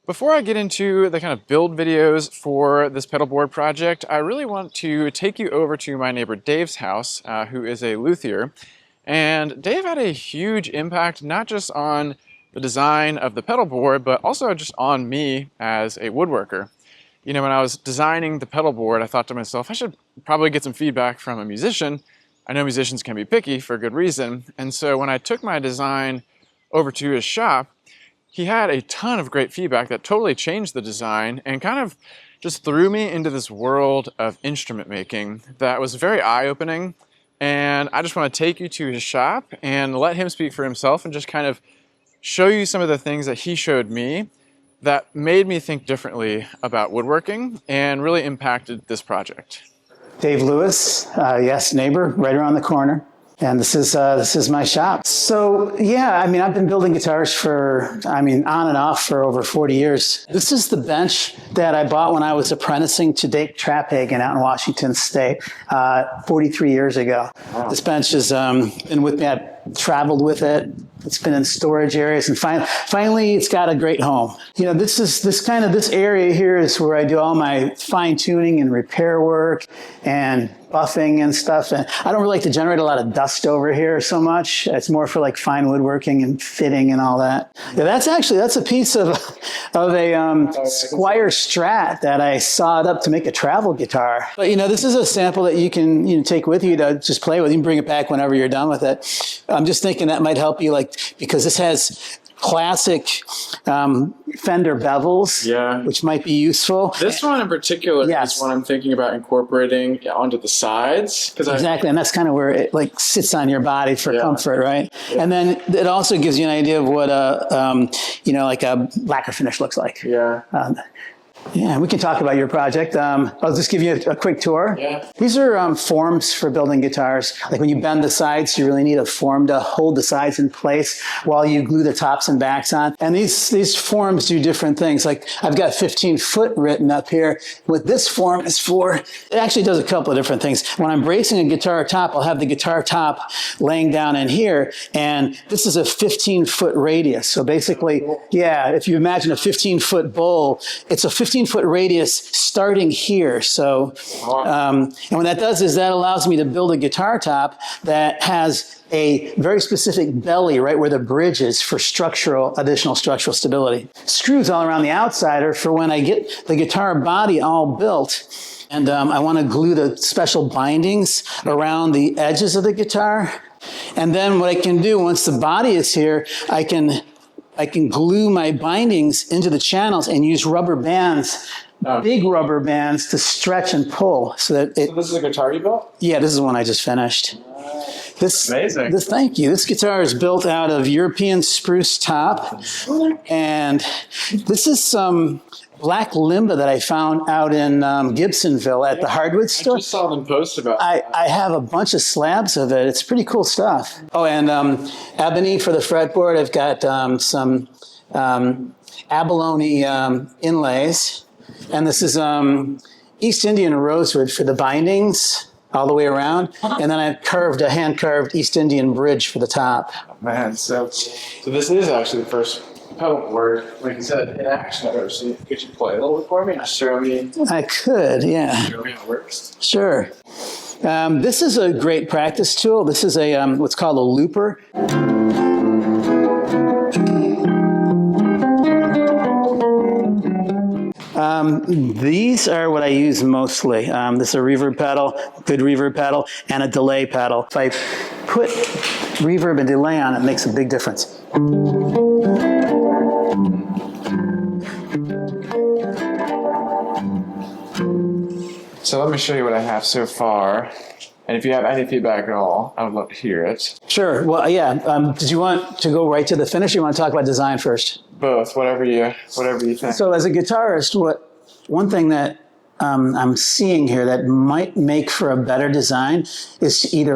Before I get into the kind of build videos for this pedal board project, I really want to take you over to my neighbor Dave's house, who is a luthier. And Dave had a huge impact, not just on the design of the pedal board, but also just on me as a woodworker. You know, when I was designing the pedal board, I thought to myself, I should probably get some feedback from a musician. I know musicians can be picky for good reason. And so when I took my design over to his shop, he had a ton of great feedback that totally changed the design and kind of just threw me into this world of instrument making that was very eye-opening. And I just want to take you to his shop and let him speak for himself and just kind of show you some of the things that he showed me that made me think differently about woodworking and really impacted this project. Dave Lewis, yes, neighbor, right around the corner. And this is my shop. So yeah, I mean, I've been building guitars for, on and off for over 40 years. This is the bench that I bought when I was apprenticing to Dave Traphagen out in Washington State 43 years ago. Wow. This bench has been with me. I've traveled with it. It's been in storage areas, and finally it's got a great home. You know, this area here is where I do all my fine tuning and repair work and buffing and stuff. And I don't really like to generate a lot of dust over here so much. It's more for like fine woodworking and fitting and all that. Yeah, that's a piece of a Squier Strat that I sawed up to make a travel guitar. But you know, this is a sample that you can take with you to just play with. You can bring it back whenever you're done with it. I'm just thinking that might help you, because this has classic Fender bevels, yeah, which might be useful. This one in particular is one I'm thinking about incorporating onto the sides. Exactly, and that's kind of where it sits on your body for comfort, right? Yeah. And then it also gives you an idea of what a lacquer finish looks like. Yeah. Yeah, we can talk about your project. I'll just give you a quick tour. Yeah. These are forms for building guitars. Like when you bend the sides, you really need a form to hold the sides in place while you glue the tops and backs on. And these forms do different things. Like I've got 15-foot written up here. What this form is for, it actually does a couple of different things. When I'm bracing a guitar top, I'll have the guitar top laying down in here. And this is a 15-foot radius. So basically, yeah, if you imagine a 15-foot bowl, it's a 15-foot radius starting here. So, and what that does is that allows me to build a guitar top that has a very specific belly right where the bridge is for additional structural stability. Screws all around the outside are for when I get the guitar body all built, and I want to glue the special bindings around the edges of the guitar. And then what I can do once the body is here, I can glue my bindings into the channels and use rubber bands, big rubber bands, to stretch and pull. So this is a guitar you built? Yeah, this is one I just finished. Amazing. Thank you. This guitar is built out of European spruce top. And this is some black limba that I found out in Gibsonville at the hardwood store. I just saw them post about that. I have a bunch of slabs of it. It's pretty cool stuff. Oh, and ebony for the fretboard. I've got some abalone inlays. And this is East Indian rosewood for the bindings all the way around. And then I've a hand-carved East Indian bridge for the top. Oh, man, so this is actually the first pedal board, like you said, in action I've ever seen. Could you play a little bit for me? Show me. I could, yeah. Show me how it works. Sure. This is a great practice tool. This is a what's called a looper. These are what I use mostly. This is a reverb pedal, good reverb pedal, and a delay pedal. If I put reverb and delay on, it makes a big difference. So let me show you what I have so far. And if you have any feedback at all, I would love to hear it. Sure. Well, yeah. Did you want to go right to the finish, or you want to talk about design first? Both, whatever you think. So as a guitarist, one thing that I'm seeing here that might make for a better design is to either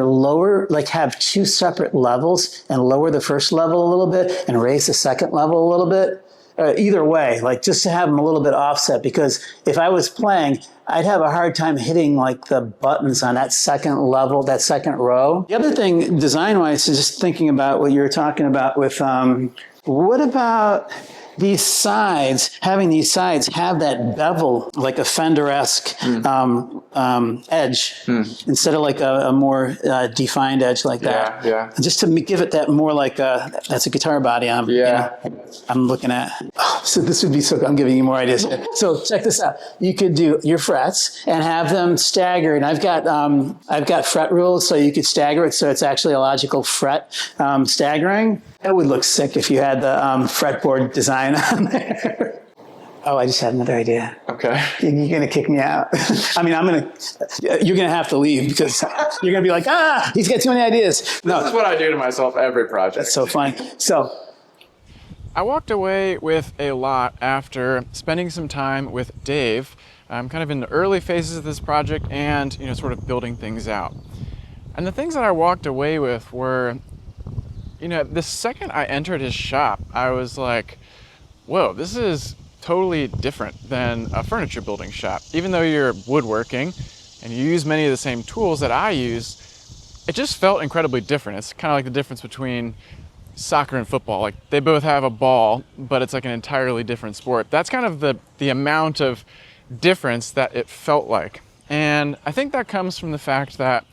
have two separate levels and lower the first level a little bit and raise the second level a little bit. Either way, just to have them a little bit offset, because if I was playing, I'd have a hard time hitting the buttons on that second level, that second row. The other thing, design-wise, is just thinking about what you were talking about with, what about these sides, having these sides have that bevel, like a Fender-esque edge, instead of like a more defined edge like that. Yeah. Just to give it that more like that's a guitar body I'm looking at. Oh, so this would be so, I'm giving you more ideas. So check this out. You could do your frets and have them staggered. I've got fret rules, so you could stagger it so it's actually a logical fret staggering. That would look sick if you had the fretboard design on there. Oh, I just had another idea. Okay. You're going to kick me out. I mean, you're going to have to leave because you're going to be like, he's got too many ideas. This is what I do to myself every project. That's so funny. So I walked away with a lot after spending some time with Dave, kind of in the early phases of this project and, sort of building things out. And the things that I walked away with were, the second I entered his shop, I was like, whoa, this is totally different than a furniture building shop. Even though you're woodworking and you use many of the same tools that I use, it just felt incredibly different. It's kind of like the difference between soccer and football. Like, they both have a ball, but it's like an entirely different sport. That's kind of the amount of difference that it felt like. And I think that comes from the fact that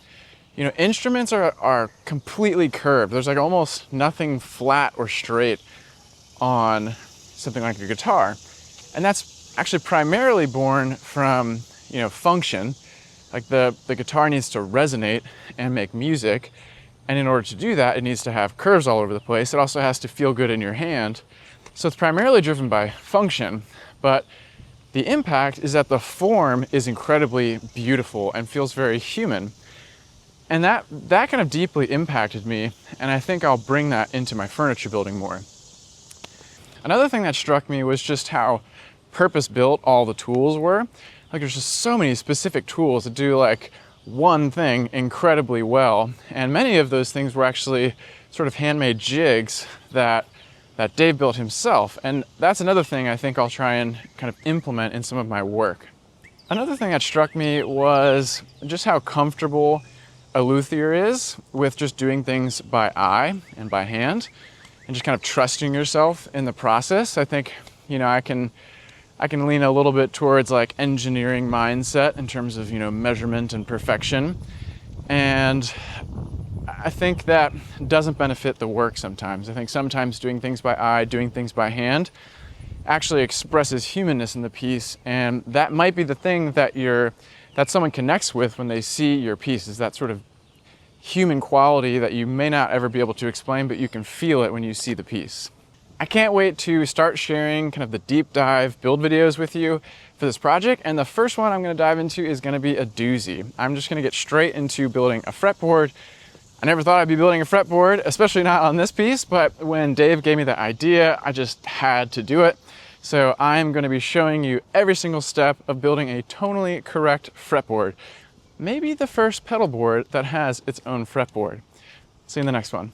instruments are completely curved. There's like almost nothing flat or straight on something like a guitar. And that's actually primarily born from, function. Like the guitar needs to resonate and make music. And in order to do that, it needs to have curves all over the place. It also has to feel good in your hand. So it's primarily driven by function. But the impact is that the form is incredibly beautiful and feels very human. And that kind of deeply impacted me, and I think I'll bring that into my furniture building more. Another thing that struck me was just how purpose-built all the tools were. Like, there's just so many specific tools that do like one thing incredibly well, and many of those things were actually sort of handmade jigs that Dave built himself, and that's another thing I think I'll try and kind of implement in some of my work. Another thing that struck me was just how comfortable a luthier is with just doing things by eye and by hand and just kind of trusting yourself in the process. I think, I can lean a little bit towards like engineering mindset in terms of, measurement and perfection. And I think that doesn't benefit the work sometimes. I think sometimes doing things by eye, doing things by hand actually expresses humanness in the piece. And that might be the thing that someone connects with when they see your piece, is that sort of human quality that you may not ever be able to explain, but you can feel it when you see the piece. I can't wait to start sharing kind of the deep dive build videos with you for this project. And the first one I'm going to dive into is going to be a doozy. I'm just going to get straight into building a fretboard. I never thought I'd be building a fretboard, especially not on this piece, but when Dave gave me the idea, I just had to do it. So I'm going to be showing you every single step of building a tonally correct fretboard. Maybe the first pedal board that has its own fretboard. See you in the next one.